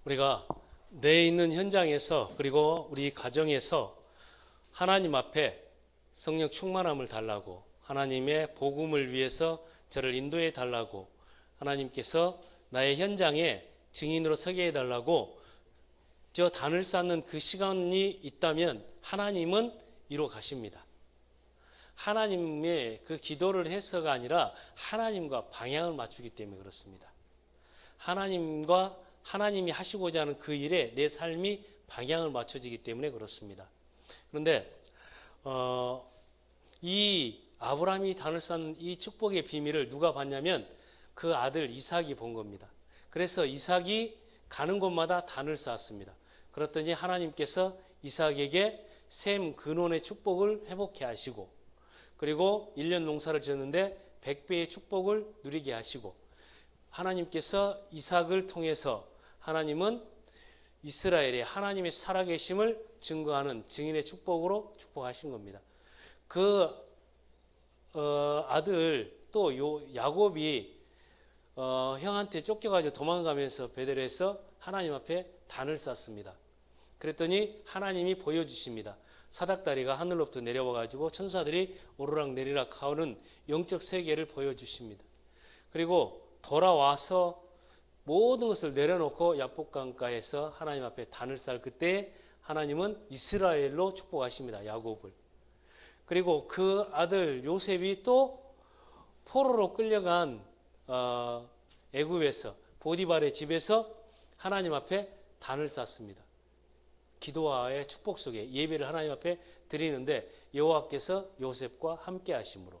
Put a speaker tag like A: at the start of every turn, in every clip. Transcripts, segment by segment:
A: 우리가 내 있는 현장에서 그리고 우리 가정에서 하나님 앞에 성령 충만함을 달라고, 하나님의 복음을 위해서 저를 인도해 달라고, 하나님께서 나의 현장에 증인으로 서게 해달라고 저 단을 쌓는 그 시간이 있다면 하나님은 이루어 가십니다. 하나님의 그 기도를 해서가 아니라 하나님과 방향을 맞추기 때문에 그렇습니다. 하나님이 하시고자 하는 그 일에 내 삶이 방향을 맞춰지기 때문에 그렇습니다. 그런데 이 아브라함이 단을 쌓는 이 축복의 비밀을 누가 봤냐면 그 아들 이삭이 본 겁니다. 그래서 이삭이 가는 곳마다 단을 쌓았습니다. 그랬더니 하나님께서 이삭에게 셈 근원의 축복을 회복해 하시고, 그리고 1년 농사를 지었는데 100배의 축복을 누리게 하시고, 하나님께서 이삭을 통해서 하나님은 이스라엘의 하나님의 살아계심을 증거하는 증인의 축복으로 축복하신 겁니다. 그 아들 또 야곱이 형한테 쫓겨가지고 도망가면서 베델에서 하나님 앞에 단을 쌓습니다. 그랬더니 하나님이 보여주십니다. 사닥다리가 하늘로부터 내려와가지고 천사들이 오르락 내리락 하는 영적 세계를 보여주십니다. 그리고 돌아와서 모든 것을 내려놓고 야복강가에서 하나님 앞에 단을 쌓을 그때 하나님은 이스라엘로 축복하십니다. 야곱을. 그리고 그 아들 요셉이 또 포로로 끌려간 애굽에서 보디발의 집에서 하나님 앞에 단을 쌓습니다. 기도와의 축복 속에 예배를 하나님 앞에 드리는데 여호와께서 요셉과 함께 하심으로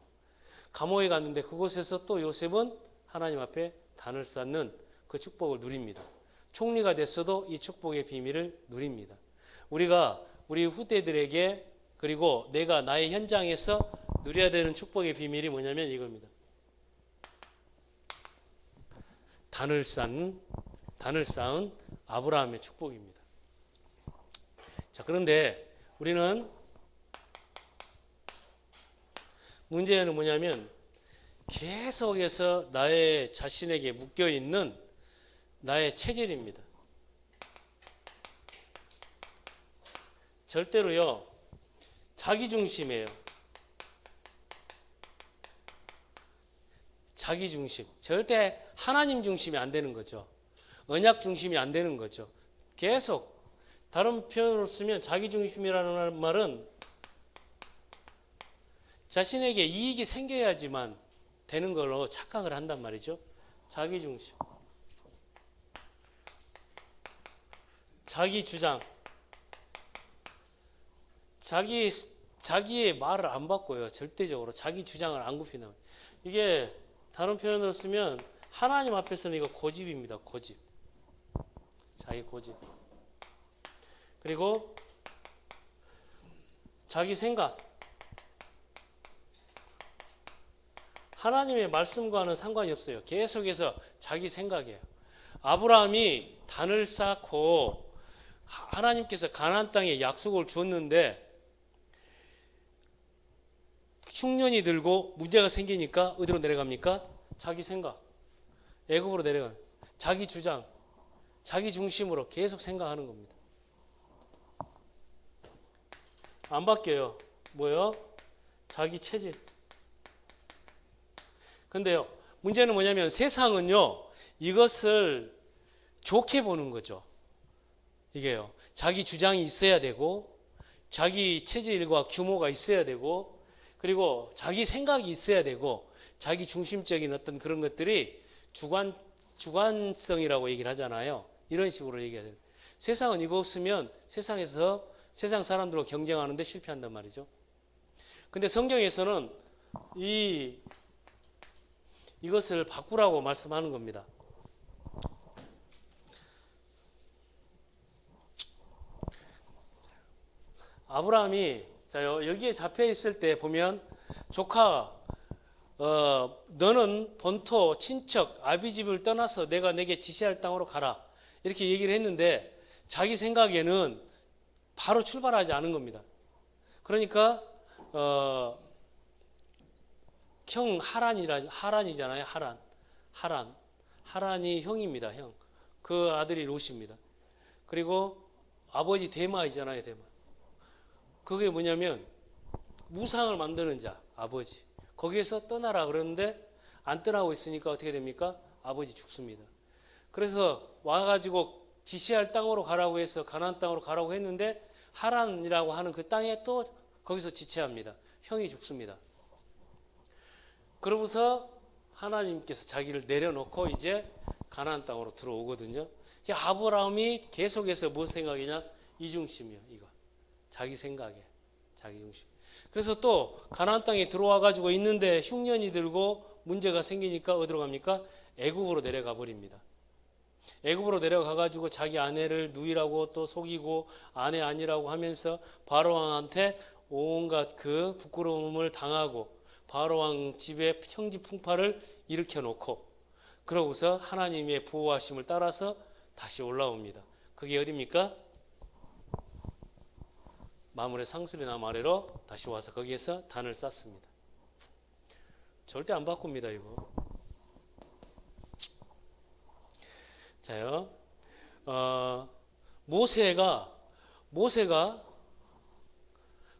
A: 감옥에 갔는데 그곳에서 또 요셉은 하나님 앞에 단을 쌓는 그 축복을 누립니다. 총리가 됐어도 이 축복의 비밀을 누립니다. 우리가 우리 후대들에게 그리고 내가 나의 현장에서 누려야 되는 축복의 비밀이 뭐냐면 이겁니다. 단을 쌓은 아브라함의 축복입니다. 자, 그런데 우리는 문제는 뭐냐면 계속해서 나의 자신에게 묶여있는 나의 체질입니다. 절대로요, 자기중심이에요. 자기중심. 절대 하나님 중심이 안 되는 거죠. 언약 중심이 안 되는 거죠. 계속 다른 표현으로 쓰면 자기중심이라는 말은 자신에게 이익이 생겨야지만 되는 걸로 착각을 한단 말이죠. 자기중심. 자기 주장. 자기의 말을 안 바꿔요. 절대적으로 자기 주장을 안 굽히는. 이게 다른 표현으로 쓰면 하나님 앞에서는 이거 고집입니다. 고집. 자기 고집. 그리고 자기 생각. 하나님의 말씀과는 상관이 없어요. 계속해서 자기 생각이에요. 아브라함이 단을 쌓고 하나님께서 가나안 땅에 약속을 주었는데 흉년이 들고 문제가 생기니까 어디로 내려갑니까? 자기 생각. 애굽으로 내려가요. 자기 주장. 자기 중심으로 계속 생각하는 겁니다. 안 바뀌어요. 뭐요? 자기 체질. 근데요, 문제는 뭐냐면 세상은요, 이것을 좋게 보는 거죠. 이게요, 자기 주장이 있어야 되고, 자기 체질과 규모가 있어야 되고, 그리고 자기 생각이 있어야 되고, 자기 중심적인 어떤 그런 것들이 주관성이라고 얘기를 하잖아요. 이런 식으로 얘기해야 돼요. 세상은 이거 없으면 세상에서 세상 사람들과 경쟁하는데 실패한단 말이죠. 근데 성경에서는 이것을 바꾸라고 말씀하는 겁니다. 아브라함이 여기에 잡혀 있을 때 보면 조카 너는 본토 친척 아비 집을 떠나서 내가 내게 지시할 땅으로 가라 이렇게 얘기를 했는데 자기 생각에는 바로 출발하지 않은 겁니다. 그러니까 형 하란이잖아요. 하란이 형입니다. 형. 그 아들이 롯입니다. 그리고 아버지 데마이잖아요, 데마. 그게 뭐냐면 무상을 만드는 자, 아버지. 거기에서 떠나라 그러는데 안 떠나고 있으니까 어떻게 됩니까? 아버지 죽습니다. 그래서 와가지고 지시할 땅으로 가라고 해서 가나안 땅으로 가라고 했는데 하란이라고 하는 그 땅에 또 거기서 지체합니다. 형이 죽습니다. 그러고서 하나님께서 자기를 내려놓고 이제 가나안 땅으로 들어오거든요. 아브라함이 계속해서 뭐 생각이냐? 이중심이요. 이거 자기 생각에 자기 중심. 그래서 또 가나안 땅에 들어와 가지고 있는데 흉년이 들고 문제가 생기니까 어디로 갑니까? 애굽으로 내려가 버립니다. 애굽으로 내려가 가지고 자기 아내를 누이라고 또 속이고 아내 아니라고 하면서 바로 왕한테 온갖 그 부끄러움을 당하고 바로 왕 집에 형지 풍파를 일으켜 놓고 그러고서 하나님의 보호하심을 따라서 다시 올라옵니다. 그게 어디입니까? 마물의 상수리나무 아래로 다시 와서 거기에서 단을 쌓습니다. 절대 안 바꿉니다, 이거. 자요. 모세가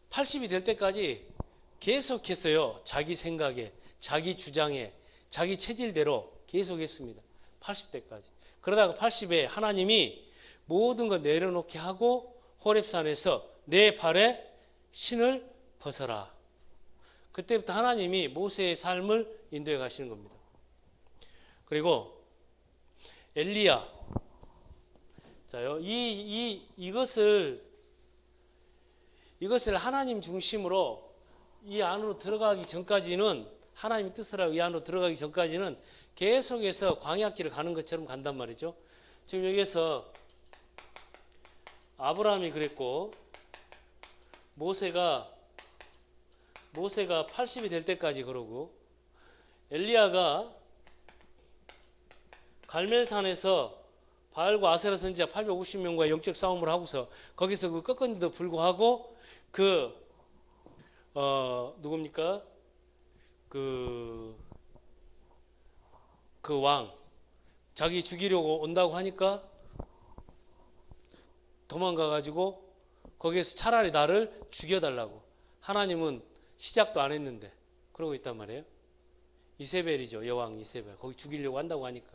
A: 80이 될 때까지 계속해서요. 자기 생각에, 자기 주장에, 자기 체질대로 계속했습니다. 80대까지. 그러다가 80에 하나님이 모든 걸 내려놓게 하고 호렙산에서 내 발에 신을 벗어라. 그때부터 하나님이 모세의 삶을 인도해 가시는 겁니다. 그리고 엘리야. 자요. 이것을 하나님 중심으로 이 안으로 들어가기 전까지는 하나님의 뜻을 이 안으로 들어가기 전까지는 계속해서 광야길을 가는 것처럼 간단 말이죠. 지금 여기에서 아브라함이 그랬고 모세가 80이 될 때까지 그러고 엘리야가 갈멜산에서 바알과 아세라 선지자 850명과 영적 싸움을 하고서 거기서 그 꺾었는데도 불구하고 누굽니까? 그 왕 자기 죽이려고 온다고 하니까 도망가 가지고 거기에서 차라리 나를 죽여달라고. 하나님은 시작도 안 했는데 그러고 있단 말이에요. 이세벨이죠. 여왕 이세벨. 거기 죽이려고 한다고 하니까.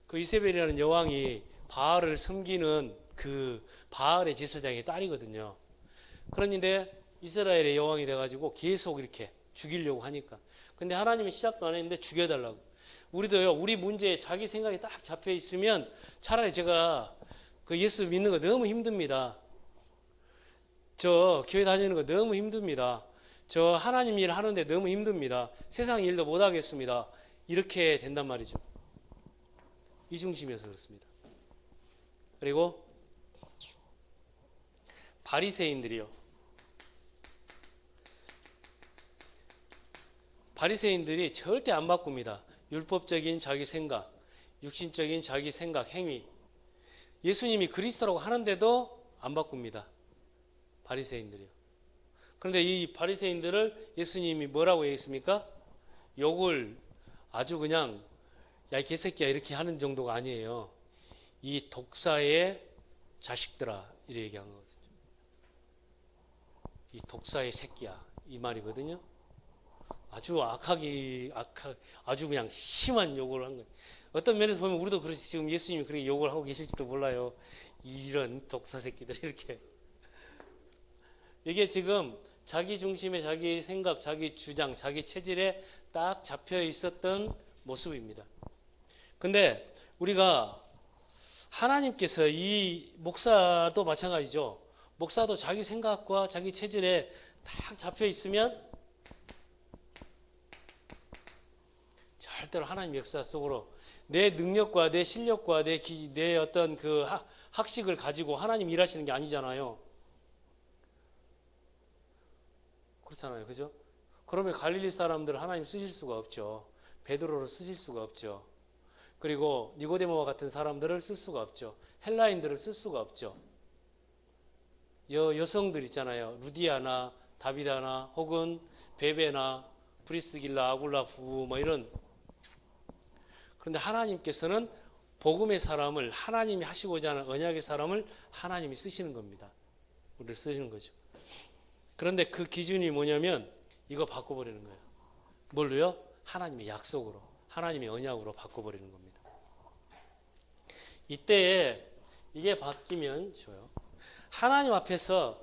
A: 그 이세벨이라는 여왕이 바알을 섬기는 그 바알의 제사장의 딸이거든요. 그런데 이스라엘의 여왕이 돼가지고 계속 이렇게 죽이려고 하니까. 근데 하나님은 시작도 안 했는데 죽여달라고. 우리도요, 우리 문제에 자기 생각이 딱 잡혀 있으면 차라리 제가 그 예수 믿는 거 너무 힘듭니다. 저 교회 다니는 거 너무 힘듭니다. 저 하나님 일 하는데 너무 힘듭니다. 세상 일도 못 하겠습니다. 이렇게 된단 말이죠. 이중심에서 그렇습니다. 그리고 바리새인들이요. 바리새인들이 절대 안 바꿉니다. 율법적인 자기 생각, 육신적인 자기 생각, 행위. 예수님이 그리스도라고 하는데도 안 바꿉니다. 바리새인들이요. 그런데 이 바리새인들을 예수님이 뭐라고 얘기했습니까? 욕을 아주 그냥 야, 이 개새끼야 이렇게 하는 정도가 아니에요. 이 독사의 자식들아 이렇게 얘기한 거거든요. 이 독사의 새끼야 이 말이거든요. 아주 아주 그냥 심한 욕을 한 거예요. 어떤 면에서 보면 우리도 그렇지 지금 예수님이 그렇게 욕을 하고 계실지도 몰라요. 이런 독사 새끼들 이렇게. 이게 지금 자기 중심의 자기 생각, 자기 주장, 자기 체질에 딱 잡혀 있었던 모습입니다. 근데 우리가 하나님께서 이 목사도 마찬가지죠. 목사도 자기 생각과 자기 체질에 딱 잡혀 있으면 절대로 하나님 역사 속으로 내 능력과 내 실력과 내 어떤 그 학식을 가지고 하나님 일하시는 게 아니잖아요. 그렇잖아요. 그죠? 그러면 갈릴리 사람들 하나님 쓰실 수가 없죠. 베드로를 쓰실 수가 없죠. 그리고 니고데모와 같은 사람들을 쓸 수가 없죠. 헬라인들을 쓸 수가 없죠. 여성들 있잖아요. 루디아나 다비다나 혹은 베베나 브리스길라 아굴라 부부 뭐 이런. 그런데 하나님께서는 복음의 사람을, 하나님이 하시고자 하는 언약의 사람을 하나님이 쓰시는 겁니다. 우리를 쓰시는 거죠. 그런데 그 기준이 뭐냐면 이거 바꿔버리는 거예요. 뭘로요? 하나님의 약속으로, 하나님의 언약으로 바꿔버리는 겁니다. 이때에 이게 바뀌면 좋아요. 하나님 앞에서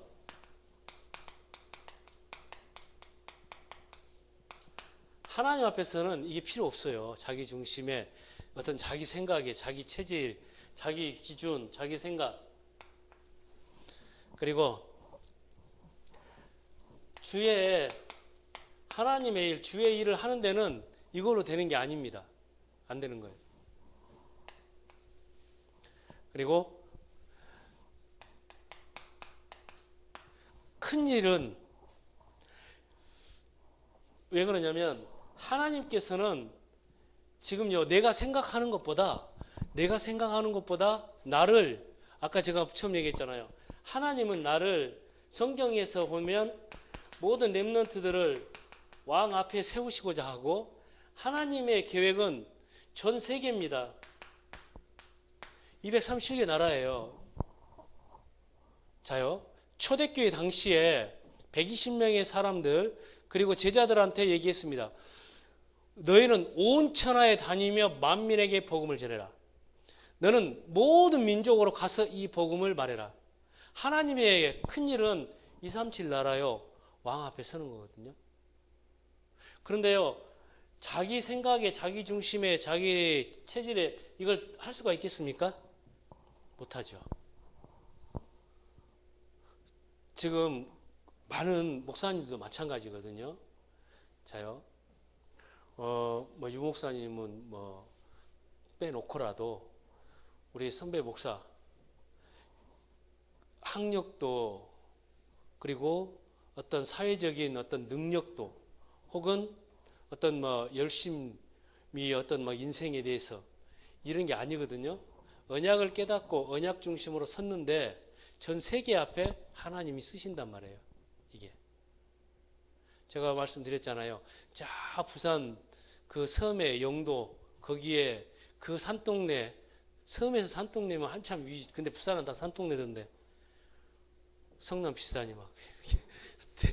A: 하나님 앞에서는 이게 필요 없어요. 자기 중심의 어떤 자기 생각에, 자기 체질, 자기 기준, 자기 생각. 그리고 주의 하나님의 일, 주의 일을 하는 데는 이걸로 되는 게 아닙니다. 안 되는 거예요. 그리고 큰 일은 왜 그러냐면 하나님께서는 지금요 내가 생각하는 것보다 나를 아까 제가 처음 얘기했잖아요. 하나님은 나를 성경에서 보면 모든 렘넌트들을 왕 앞에 세우시고자 하고 하나님의 계획은 전 세계입니다. 237개 나라예요. 자요. 초대교회 당시에 120명의 사람들 그리고 제자들한테 얘기했습니다. 너희는 온 천하에 다니며 만민에게 복음을 전해라. 너는 모든 민족으로 가서 이 복음을 말해라. 하나님의 큰 일은 237 나라요. 왕 앞에 서는 거거든요. 그런데요. 자기 생각에, 자기 중심에, 자기 체질에 이걸 할 수가 있겠습니까? 못하죠. 지금 많은 목사님들도 마찬가지거든요. 자요. 유 목사님은 빼놓고라도 우리 선배 목사 학력도 그리고 어떤 사회적인 어떤 능력도 혹은 어떤 열심히 어떤 인생에 대해서 이런 게 아니거든요. 언약을 깨닫고 언약 중심으로 섰는데 전 세계 앞에 하나님이 쓰신단 말이에요. 이게 제가 말씀드렸잖아요. 자 부산 그 섬의 영도 거기에 그 산동네 섬에서 산동네면 한참 근데 부산은 다 산동네던데 성남 비슷하니 막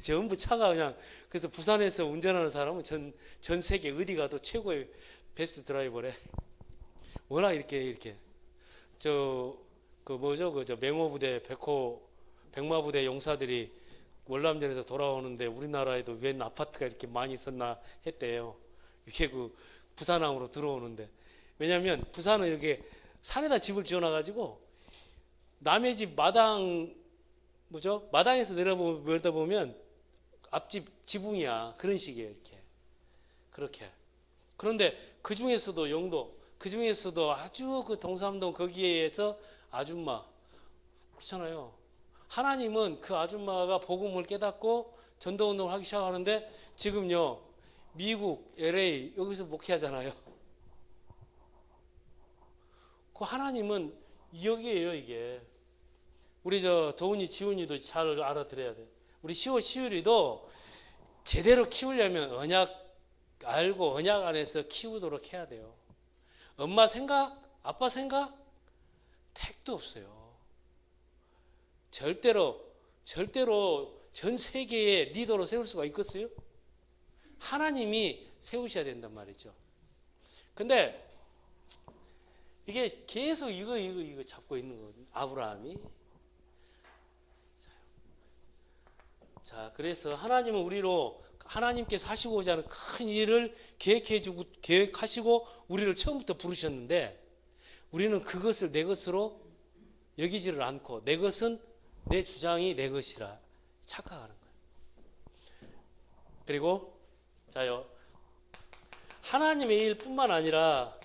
A: 전부 차가 그냥 그래서 부산에서 운전하는 사람은 전 세계 어디 가도 최고의 베스트 드라이버래. 워낙 이렇게 저 맹호부대 백마부대 용사들이 월남전에서 돌아오는데 우리나라에도 웬 아파트가 이렇게 많이 있었나 했대요. 이게 그 부산항으로 들어오는데 왜냐하면 부산은 이렇게 산에다 집을 지어놔가지고 남의 집 마당에서 내려다 보면 앞집 지붕이야. 그런 식이에요. 이렇게 그렇게. 그런데 그 중에서도 영도, 그 중에서도 아주 그 동삼동 거기에서 아줌마 그렇잖아요. 하나님은 그 아줌마가 복음을 깨닫고 전도운동을 하기 시작하는데 지금요 미국 LA 여기서 목회하잖아요. 그 하나님은 여기에요. 이게 우리 도훈이 지훈이도 잘 알아들어야 돼. 우리 시율이도 제대로 키우려면 언약 알고 언약 안에서 키우도록 해야 돼요. 엄마 생각, 아빠 생각 택도 없어요. 절대로 전 세계의 리더로 세울 수가 있겠어요? 하나님이 세우셔야 된단 말이죠. 근데 이게 계속 이거 잡고 있는 거거든요. 아브라함이. 자, 그래서 하나님은 우리로 하나님께서 하시고자 하는 큰 일을 계획하시고 우리를 처음부터 부르셨는데 우리는 그것을 내 것으로 여기지를 않고 내 것은 내 주장이 내 것이라 착각하는 거예요. 그리고 자요. 하나님의 일뿐만 아니라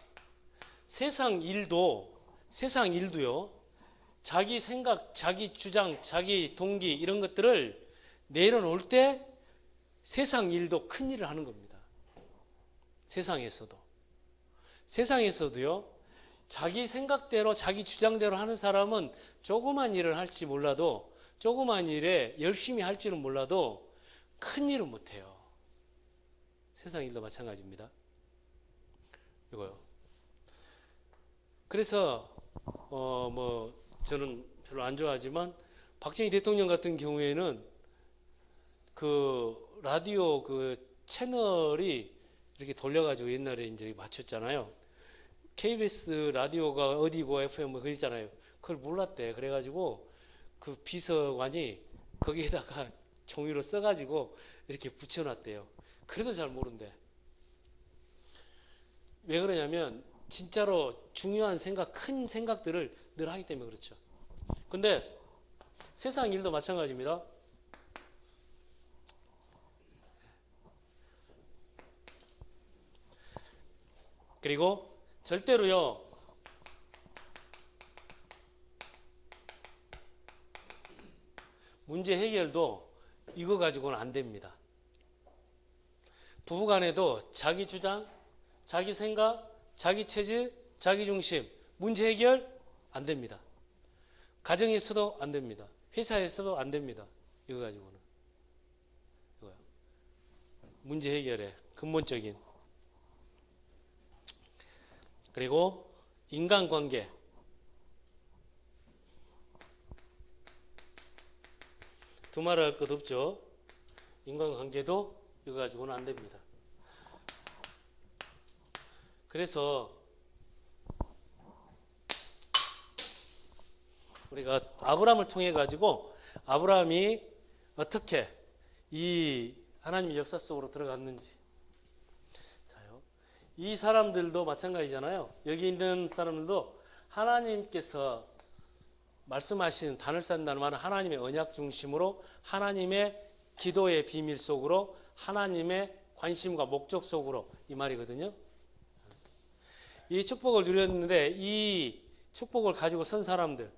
A: 세상 일도요. 자기 생각, 자기 주장, 자기 동기 이런 것들을 내려놓을 때 세상 일도 큰 일을 하는 겁니다. 세상에서도요. 자기 생각대로 자기 주장대로 하는 사람은 조그만 일을 할지 몰라도 조그만 일에 열심히 할지는 몰라도 큰 일은 못해요. 세상 일도 마찬가지입니다. 이거요. 그래서 뭐 저는 별로 안 좋아하지만 박정희 대통령 같은 경우에는 그 라디오 그 채널이 이렇게 돌려가지고 옛날에 이제 맞췄잖아요. KBS 라디오가 어디고 FM 뭐 그랬잖아요. 그걸 몰랐대. 그래가지고 그 비서관이 거기에다가 종이로 써가지고 이렇게 붙여놨대요. 그래도 잘 모른대. 왜 그러냐면 진짜로 중요한 생각, 큰 생각들을 늘 하기 때문에 그렇죠. 근데 세상 일도 마찬가지입니다. 그리고 절대로요, 문제 해결도 이거 가지고는 안 됩니다. 부부간에도 자기 주장, 자기 생각, 자기 체질, 자기 중심, 문제 해결 안 됩니다. 가정에서도 안 됩니다. 회사에서도 안 됩니다. 이거 가지고는. 이거요. 문제 해결의 근본적인. 그리고 인간관계. 두말할 것 없죠. 인간관계도 이거 가지고는 안 됩니다. 그래서 우리가 아브라함을 통해 가지고 아브라함이 어떻게 이 하나님의 역사 속으로 들어갔는지. 자요. 이 사람들도 마찬가지잖아요. 여기 있는 사람들도 하나님께서 말씀하신 단을 쌓는다는 말은 하나님의 언약 중심으로 하나님의 기도의 비밀 속으로 하나님의 관심과 목적 속으로 이 말이거든요. 이 축복을 누렸는데 이 축복을 가지고 선 사람들,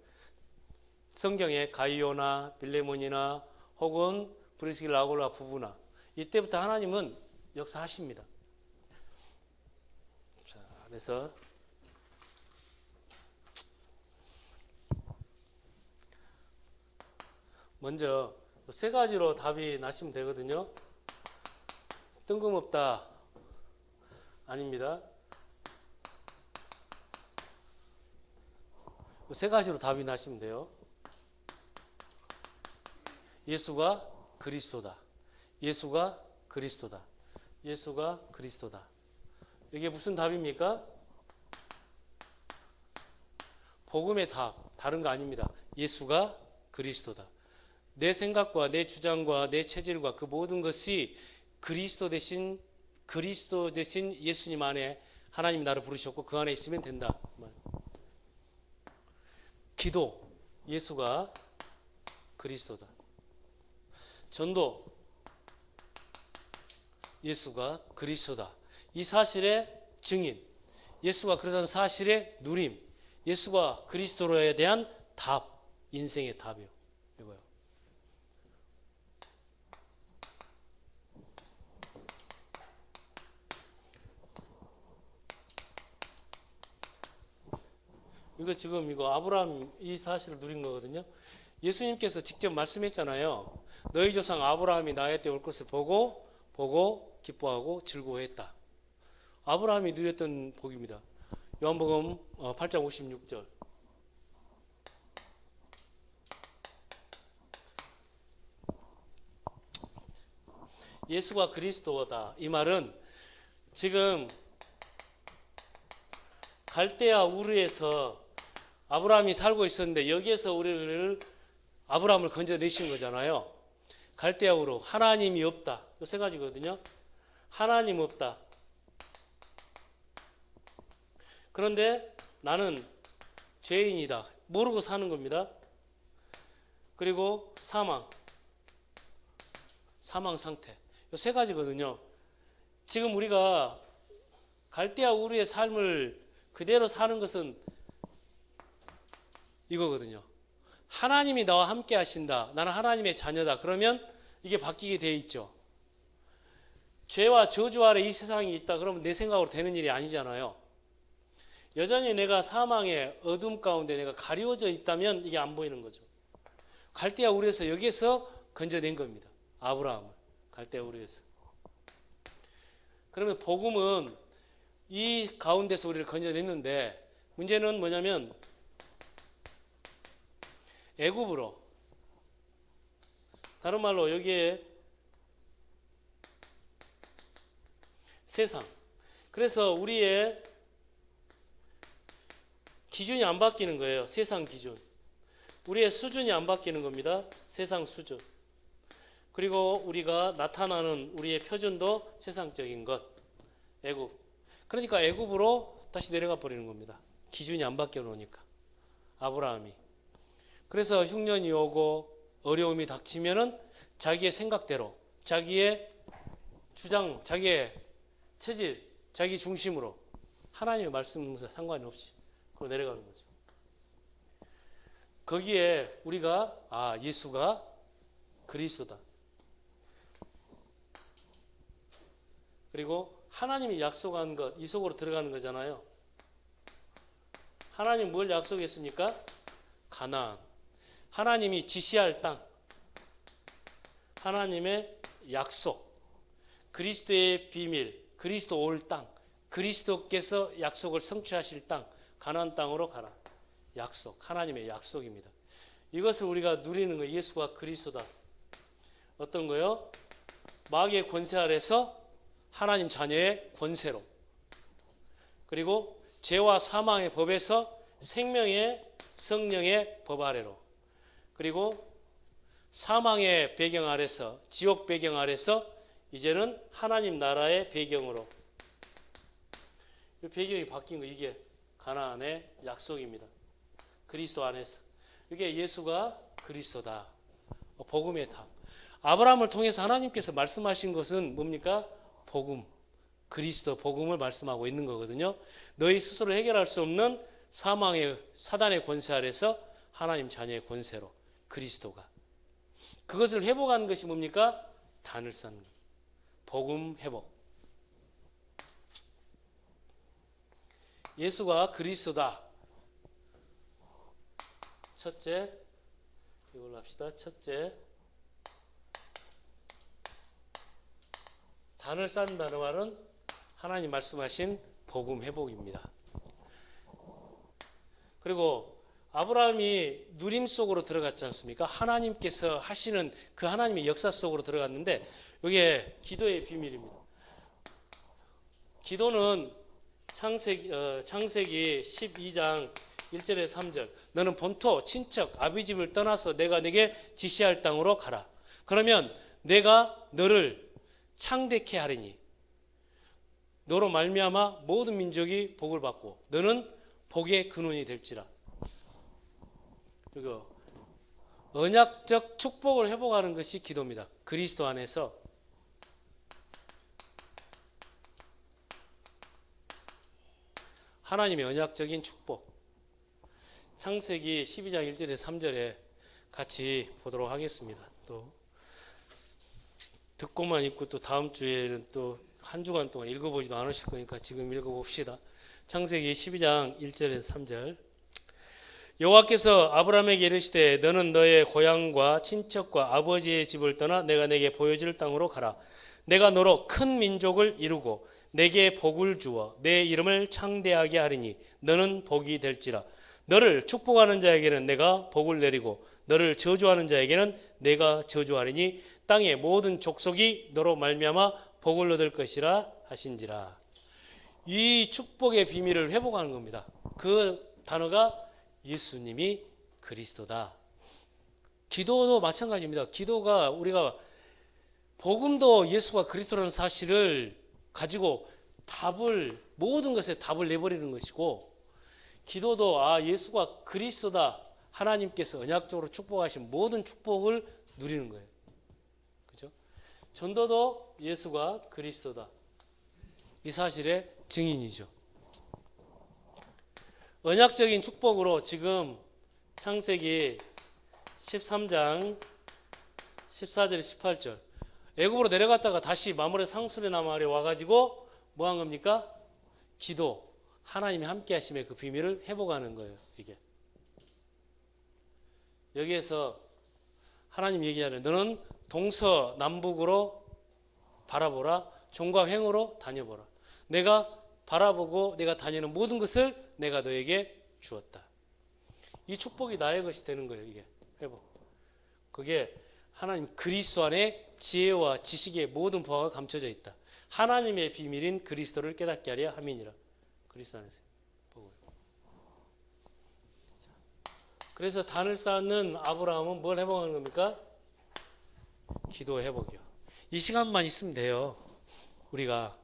A: 성경에 가이오나 빌레몬이나 혹은 브리스길라 아굴라 부부나 이때부터 하나님은 역사하십니다. 자, 그래서 먼저 세 가지로 답이 나시면 되거든요. 뜬금없다 아닙니다. 세 가지로 답이 나시면 돼요. 예수가 그리스도다. 예수가 그리스도다. 예수가 그리스도다. 이게 무슨 답입니까? 복음의 답, 다른 거 아닙니다. 예수가 그리스도다. 내 생각과 내 주장과 내 체질과 그 모든 것이 그리스도 대신 예수님 안에 하나님 나를 부르셨고 그 안에 있으면 된다. 기도, 예수가 그리스도다. 전도, 예수가 그리스도다. 이 사실의 증인, 예수가 그러다는 사실의 누림, 예수가 그리스도로에 대한 답, 인생의 답이요. 이거요. 이거 지금 이거 아브라함 이 사실을 누린 거거든요. 예수님께서 직접 말씀했잖아요. 너희 조상 아브라함이 나의 때 올 것을 보고 기뻐하고 즐거워했다. 아브라함이 누렸던 복입니다. 요한복음 8장 56절. 예수가 그리스도다. 이 말은 지금 갈대아 우르에서 아브라함이 살고 있었는데 여기에서 아브라함을 건져내신 거잖아요. 갈대아 우르, 하나님이 없다. 이 세 가지거든요. 하나님 없다. 그런데 나는 죄인이다. 모르고 사는 겁니다. 그리고 사망 상태. 이 세 가지거든요. 지금 우리가 갈대아 우르의 삶을 그대로 사는 것은 이거거든요. 하나님이 나와 함께 하신다. 나는 하나님의 자녀다. 그러면 이게 바뀌게 돼 있죠. 죄와 저주 아래 이 세상이 있다. 그러면 내 생각으로 되는 일이 아니잖아요. 여전히 내가 사망의 어둠 가운데 내가 가리워져 있다면 이게 안 보이는 거죠. 갈대아 우르에서 여기에서 건져낸 겁니다. 아브라함을 갈대아 우르에서. 그러면 복음은 이 가운데서 우리를 건져냈는데 문제는 뭐냐면 애굽으로, 다른 말로 여기에 세상, 그래서 우리의 기준이 안 바뀌는 거예요. 세상 기준. 우리의 수준이 안 바뀌는 겁니다. 세상 수준. 그리고 우리가 나타나는 우리의 표준도 세상적인 것. 애굽. 그러니까 애굽으로 다시 내려가 버리는 겁니다. 기준이 안 바뀌어 놓으니까. 아브라함이. 그래서 흉년이 오고 어려움이 닥치면은 자기의 생각대로, 자기의 주장, 자기의 체질, 자기 중심으로 하나님의 말씀과 상관이 없이 그로 내려가는 거죠. 거기에 우리가 예수가 그리스도다. 그리고 하나님이 약속한 것, 이 속으로 들어가는 거잖아요. 하나님 뭘 약속했습니까? 가나안. 하나님이 지시할 땅. 하나님의 약속. 그리스도의 비밀. 그리스도 올 땅. 그리스도께서 약속을 성취하실 땅. 가나안 땅으로 가라. 약속. 하나님의 약속입니다. 이것을 우리가 누리는 거, 예수가 그리스도다. 어떤 거요? 마귀의 권세 아래서 하나님 자녀의 권세로, 그리고 죄와 사망의 법에서 생명의 성령의 법 아래로, 그리고 사망의 배경 아래서, 지옥 배경 아래서 이제는 하나님 나라의 배경으로, 이 배경이 바뀐 거, 이게 가나안의 약속입니다. 그리스도 안에서. 이게 예수가 그리스도다. 복음의 답. 아브라함을 통해서 하나님께서 말씀하신 것은 뭡니까? 복음, 그리스도 복음을 말씀하고 있는 거거든요. 너희 스스로 해결할 수 없는 사망의 사단의 권세 아래서 하나님 자녀의 권세로 그리스도가. 그것을 회복하는 것이 뭡니까? 단을 쌓는 것. 복음 회복. 예수가 그리스도다. 첫째, 이걸로 합시다. 첫째, 단을 쌓는다는 말은 하나님 말씀하신 복음 회복입니다. 그리고 아브라함이 누림 속으로 들어갔지 않습니까? 하나님께서 하시는 그 하나님의 역사 속으로 들어갔는데 이게 기도의 비밀입니다. 기도는 창세기 12장 1절에 3절, 너는 본토 친척 아비집을 떠나서 내가 네게 지시할 땅으로 가라. 그러면 내가 너를 창대케 하리니 너로 말미암아 모든 민족이 복을 받고 너는 복의 근원이 될지라. 그리고 언약적 축복을 회복하는 것이 기도입니다. 그리스도 안에서 하나님의 언약적인 축복. 창세기 12장 1절에 3절에 같이 보도록 하겠습니다. 또 듣고만 있고 또 다음 주에는 또 한 주간 동안 읽어보지도 않으실 거니까 지금 읽어봅시다. 창세기 12장 1절에서 3절. 여호와께서 아브라함에게 이르시되 너는 너의 고향과 친척과 아버지의 집을 떠나 내가 내게 보여줄 땅으로 가라. 내가 너로 큰 민족을 이루고 내게 복을 주어 내 이름을 창대하게 하리니 너는 복이 될지라. 너를 축복하는 자에게는 내가 복을 내리고 너를 저주하는 자에게는 내가 저주하리니 땅의 모든 족속이 너로 말미암아 복을 얻을 것이라 하신지라. 이 축복의 비밀을 회복하는 겁니다. 그 단어가 예수님이 그리스도다. 기도도 마찬가지입니다. 기도가 우리가 복음도 예수가 그리스도라는 사실을 가지고 답을, 모든 것에 답을 내버리는 것이고, 기도도 예수가 그리스도다. 하나님께서 언약적으로 축복하신 모든 축복을 누리는 거예요. 그죠? 전도도 예수가 그리스도다. 이 사실의 증인이죠. 언약적인 축복으로 지금 창세기 13장 14절 18절 애굽으로 내려갔다가 다시 마물의 상수리나 마을에 와가지고 뭐 한 겁니까? 기도, 하나님이 함께 하심의 그 비밀을 회복하는 거예요. 이게 여기에서 하나님 얘기하는, 너는 동서남북으로 바라보라. 종과 횡으로 다녀보라. 내가 바라보고 내가 다니는 모든 것을 내가 너에게 주었다. 이 축복이 나의 것이 되는 거예요. 이게 회복. 그게 하나님 그리스도 안에 지혜와 지식의 모든 부하가 감춰져 있다. 하나님의 비밀인 그리스도를 깨닫게 하려 함이니라. 그리스도 안에서. 그래서 단을 쌓는 아브라함은 뭘 회복하는 겁니까? 기도 회복이요. 이 시간만 있으면 돼요. 우리가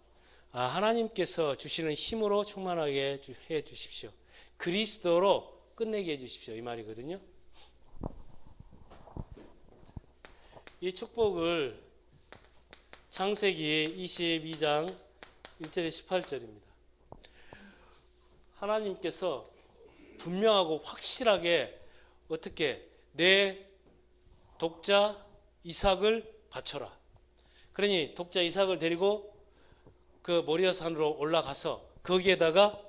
A: 하나님께서 주시는 힘으로 충만하게 해 주십시오. 그리스도로 끝내게 해 주십시오. 이 말이거든요. 이 축복을 창세기 22장 1절에 18절입니다. 하나님께서 분명하고 확실하게 어떻게 내 독자 이삭을 바쳐라. 그러니 독자 이삭을 데리고 그 모리아 산으로 올라가서 거기에다가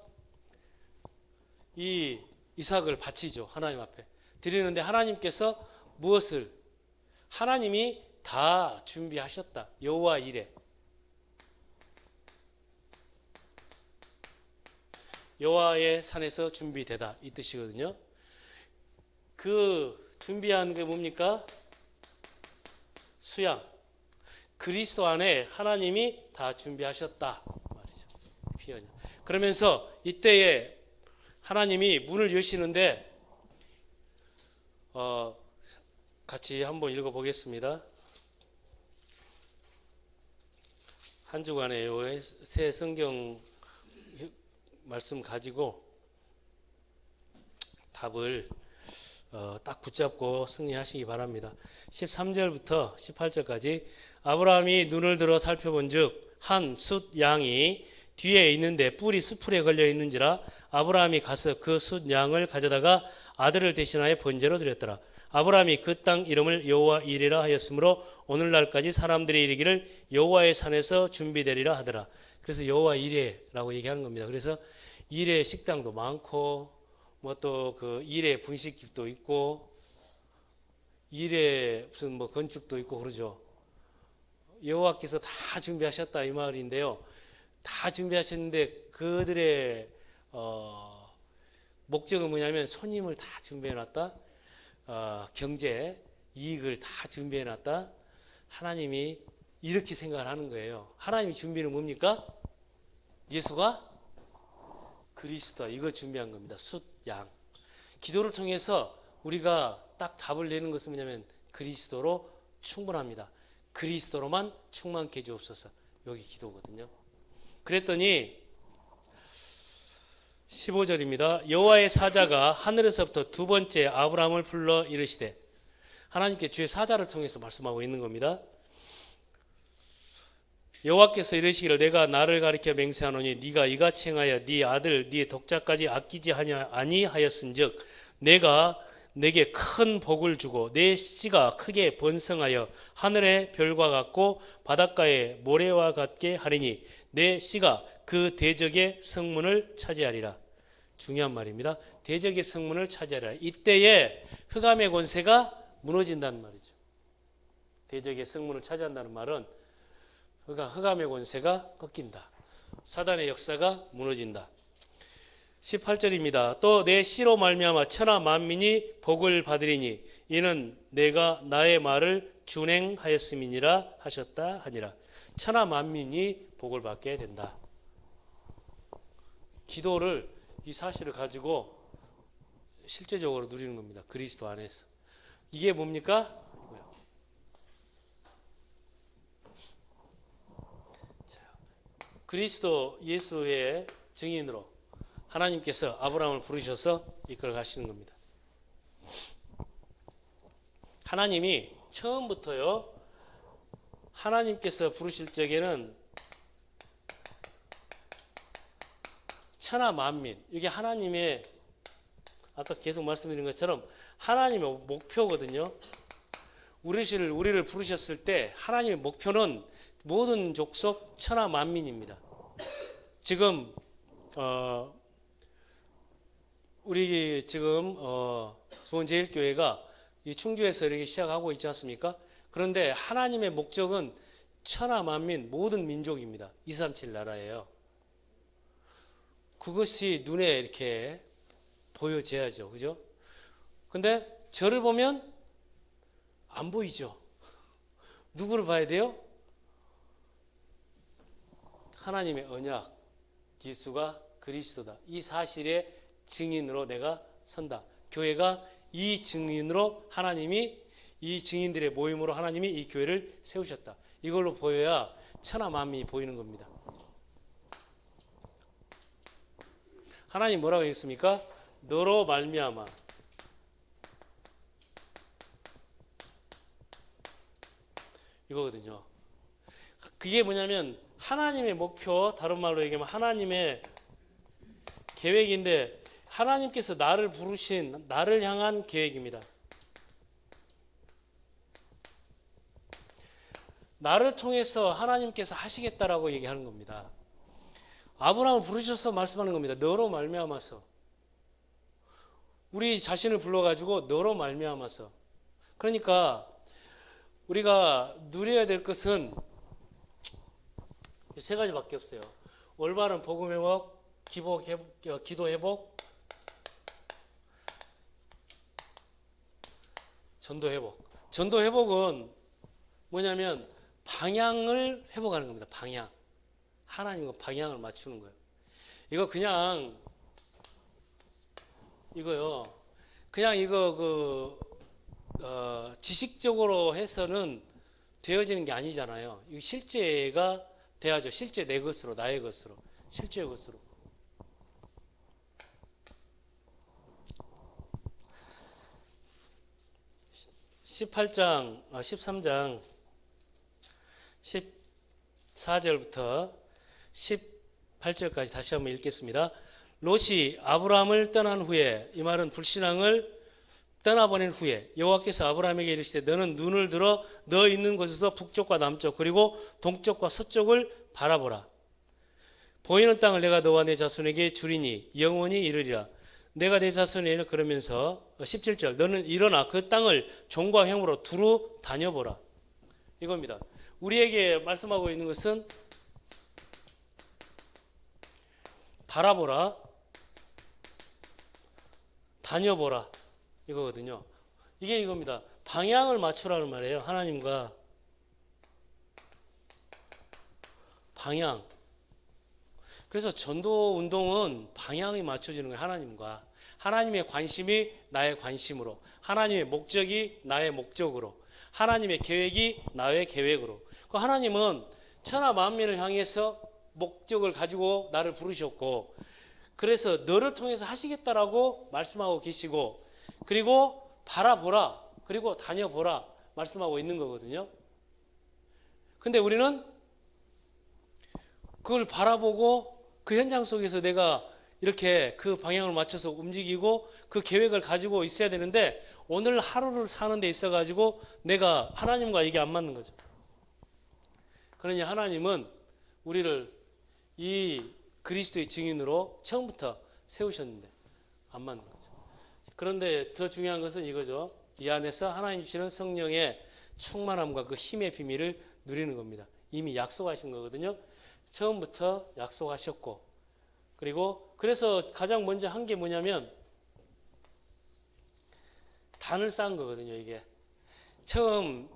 A: 이 이삭을 바치죠. 하나님 앞에 드리는데 하나님께서 무엇을 하나님이 다 준비하셨다. 여호와 이레. 여호와의 산에서 준비되다 이 뜻이거든요. 그 준비한 게 뭡니까? 수양. 그리스도 안에 하나님이 다 준비하셨다 말이죠. 피언이. 그러면서 이때에 하나님이 문을 여시는데 같이 한번 읽어보겠습니다. 한 주간에 새 성경 말씀 가지고 답을 딱 붙잡고 승리하시기 바랍니다. 13절부터 18절까지 아브라함이 눈을 들어 살펴본 즉 한 숫 양이 뒤에 있는데 뿔이 수풀에 걸려 있는지라 아브라함이 가서 그 숫 양을 가져다가 아들을 대신하여 번제로 드렸더라. 아브라함이 그 땅 이름을 여호와 이레라 하였으므로 오늘날까지 사람들이 이르기를 여호와의 산에서 준비되리라 하더라. 그래서 여호와 이레라고 얘기하는 겁니다. 그래서 이레 식당도 많고 뭐 또 그 이레 분식집도 있고 이레 무슨 뭐 건축도 있고 그러죠. 여호와께서 다 준비하셨다 이 말인데요. 다 준비하셨는데 그들의 목적은 뭐냐면 손님을 다 준비해놨다. 경제 이익을 다 준비해놨다. 하나님이 이렇게 생각을 하는 거예요. 하나님이 준비는 뭡니까? 예수가 그리스도 이거 준비한 겁니다. 숫, 양. 기도를 통해서 우리가 딱 답을 내는 것은 뭐냐면 그리스도로 충분합니다. 그리스도로만 충만케 해 주옵소서. 여기 기도거든요. 그랬더니 15절입니다. 여호와의 사자가 하늘에서부터 두 번째 아브라함을 불러 이르시되 하나님께 주의 사자를 통해서 말씀하고 있는 겁니다. 여호와께서 이르시기를 내가 나를 가리켜 맹세하노니 네가 이같이 행하여 네 아들 네 독자까지 아끼지 아니하였은즉 내가 내게 큰 복을 주고 내 씨가 크게 번성하여 하늘의 별과 같고 바닷가의 모래와 같게 하리니 내 씨가 그 대적의 성문을 차지하리라. 중요한 말입니다. 대적의 성문을 차지하리라. 이때에 흑암의 권세가 무너진다는 말이죠. 대적의 성문을 차지한다는 말은 흑암의 권세가 꺾인다. 사단의 역사가 무너진다. 18절입니다. 또 내 씨로 말미암아 천하 만민이 복을 받으리니 이는 내가 나의 말을 준행하였음이니라 하셨다 하니라. 천하 만민이 복을 받게 된다. 기도를 이 사실을 가지고 실제적으로 누리는 겁니다. 그리스도 안에서. 이게 뭡니까? 그리스도 예수의 증인으로 하나님께서 아브라함을 부르셔서 이끌어 가시는 겁니다. 하나님이 처음부터요, 하나님께서 부르실 적에는 천하 만민, 이게 하나님의 아까 계속 말씀드린 것처럼 하나님의 목표거든요. 우리를 부르셨을 때 하나님의 목표는 모든 족속 천하 만민입니다. 지금 우리 지금 수원제일교회가 이 충주에서 이렇게 시작하고 있지 않습니까? 그런데 하나님의 목적은 천하 만민 모든 민족입니다. 237 나라예요. 그것이 눈에 이렇게 보여져야죠. 그죠? 근데 저를 보면 안 보이죠. 누구를 봐야 돼요? 하나님의 언약, 기수가 그리스도다. 이 사실의 증인으로 내가 선다. 교회가 이 증인으로 하나님이 이 증인들의 모임으로 하나님이 이 교회를 세우셨다. 이걸로 보여야 천하 만민이 보이는 겁니다. 하나님 뭐라고 했습니까? 너로 말미암아 이거거든요. 그게 뭐냐면 하나님의 목표, 다른 말로 얘기하면 하나님의 계획인데 하나님께서 나를 부르신 나를 향한 계획입니다. 나를 통해서 하나님께서 하시겠다라고 얘기하는 겁니다. 아브라함을 부르셔서 말씀하는 겁니다. 너로 말미암아서. 우리 자신을 불러가지고 너로 말미암아서. 그러니까 우리가 누려야 될 것은 세 가지밖에 없어요. 올바른 복음 회복, 기도 회복, 전도 회복. 전도 회복은 뭐냐면 방향을 회복하는 겁니다. 방향. 하나님과 방향을 맞추는 거예요. 이거 그냥 이거요. 그냥 이거 지식적으로 해서는 되어지는 게 아니잖아요. 이 실제가 돼야죠. 실제 내 것으로, 나의 것으로, 실제의 것으로. (18장) 13장 14절부터 18절까지 다시 한번 읽겠습니다. 롯이 아브라함을 떠난 후에, 이 말은 불신앙을 떠나보낸 후에 여호와께서 아브라함에게 이르시되 너는 눈을 들어 너 있는 곳에서 북쪽과 남쪽 그리고 동쪽과 서쪽을 바라보라. 보이는 땅을 내가 너와 내 자손에게 주리니 영원히 이르리라. 내가 내 자손에게 그러면서 17절 너는 일어나 그 땅을 종과 횡으로 두루 다녀보라. 이겁니다. 우리에게 말씀하고 있는 것은 바라보라, 다녀보라 이거거든요. 이게 이겁니다. 방향을 맞추라는 말이에요. 하나님과 방향. 그래서 전도 운동은 방향이 맞춰지는 거예요. 하나님과. 하나님의 관심이 나의 관심으로, 하나님의 목적이 나의 목적으로, 하나님의 계획이 나의 계획으로. 그 하나님은 천하 만민을 향해서 목적을 가지고 나를 부르셨고, 그래서 너를 통해서 하시겠다라고 말씀하고 계시고, 그리고 바라보라, 그리고 다녀보라 말씀하고 있는 거거든요. 근데 우리는 그걸 바라보고 그 현장 속에서 내가 이렇게 그 방향을 맞춰서 움직이고 그 계획을 가지고 있어야 되는데 오늘 하루를 사는 데 있어 가지고 내가 하나님과 이게 안 맞는 거죠. 그러니 하나님은 우리를 이 그리스도의 증인으로 처음부터 세우셨는데 안 맞는 거죠. 그런데 더 중요한 것은 이거죠. 이 안에서 하나님 주시는 성령의 충만함과 그 힘의 비밀을 누리는 겁니다. 이미 약속하신 거거든요. 처음부터 약속하셨고, 그리고 그래서 가장 먼저 한 게 뭐냐면 단을 쌓은 거거든요. 이게 처음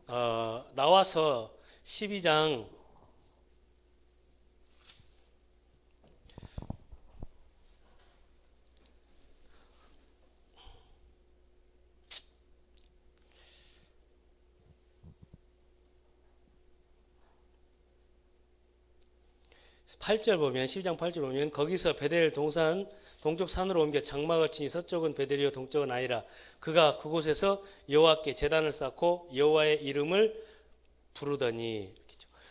A: 나와서 12장 8절 보면 12장 8절 보면 거기서 베델 동쪽 산으로 옮겨 장막을 치니 서쪽은 베델이요 동쪽은 아이라. 그가 그곳에서 여호와께 제단을 쌓고 여호와의 이름을 부르더니.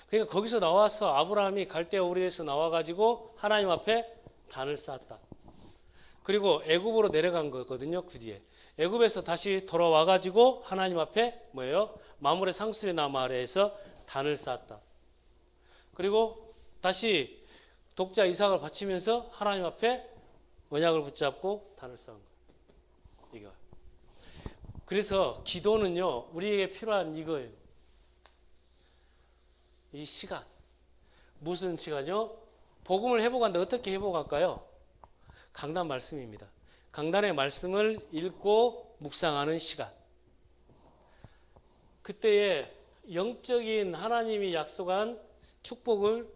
A: 그러니까 거기서 나와서 아브라함이 갈대아 우르에서 나와가지고 하나님 앞에 단을 쌓았다. 그리고 애굽으로 내려간 거거든요. 그 뒤에 애굽에서 다시 돌아와가지고 하나님 앞에 뭐예요? 마물의 상수리 나무 아래에서 단을 쌓았다. 그리고 다시 독자 이삭을 바치면서 하나님 앞에 언약을 붙잡고 단을 쌓은 거예요. 이거. 그래서 기도는요, 우리에게 필요한 이거예요. 이 시간. 무슨 시간이요? 복음을 회복하는데 어떻게 회복할까요? 강단 말씀입니다. 강단의 말씀을 읽고 묵상하는 시간. 그때에 영적인 하나님이 약속한 축복을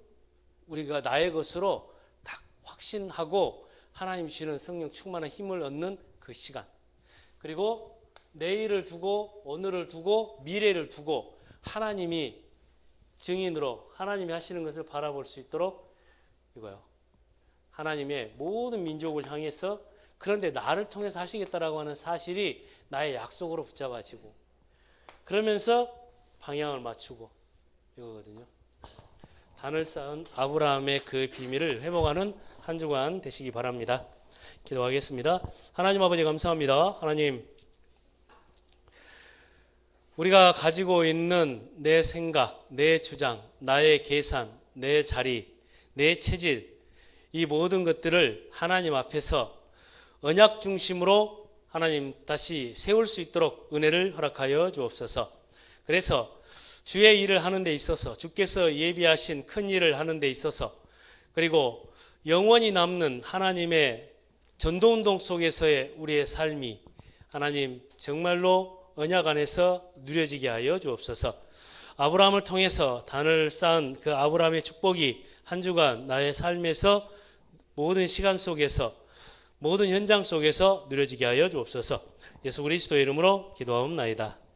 A: 우리가 나의 것으로 딱 확신하고 하나님 주시는 성령 충만한 힘을 얻는 그 시간. 그리고 내일을 두고 오늘을 두고 미래를 두고 하나님이 증인으로 하나님이 하시는 것을 바라볼 수 있도록 이거요. 하나님의 모든 민족을 향해서 그런데 나를 통해서 하시겠다라고 하는 사실이 나의 약속으로 붙잡아지고 그러면서 방향을 맞추고 이거거든요. 단을 쌓은 아브라함의 그 비밀을 회복하는 한 주간 되시기 바랍니다. 기도하겠습니다. 하나님 아버지 감사합니다. 하나님, 우리가 가지고 있는 내 생각, 내 주장, 나의 계산, 내 자리, 내 체질, 이 모든 것들을 하나님 앞에서 언약 중심으로 하나님 다시 세울 수 있도록 은혜를 허락하여 주옵소서. 그래서 주의 일을 하는 데 있어서 주께서 예비하신 큰 일을 하는 데 있어서 그리고 영원히 남는 하나님의 전도운동 속에서의 우리의 삶이 하나님 정말로 언약 안에서 누려지게 하여 주옵소서. 아브라함을 통해서 단을 쌓은 그 아브라함의 축복이 한 주간 나의 삶에서 모든 시간 속에서 모든 현장 속에서 누려지게 하여 주옵소서. 예수 그리스도의 이름으로 기도하옵나이다.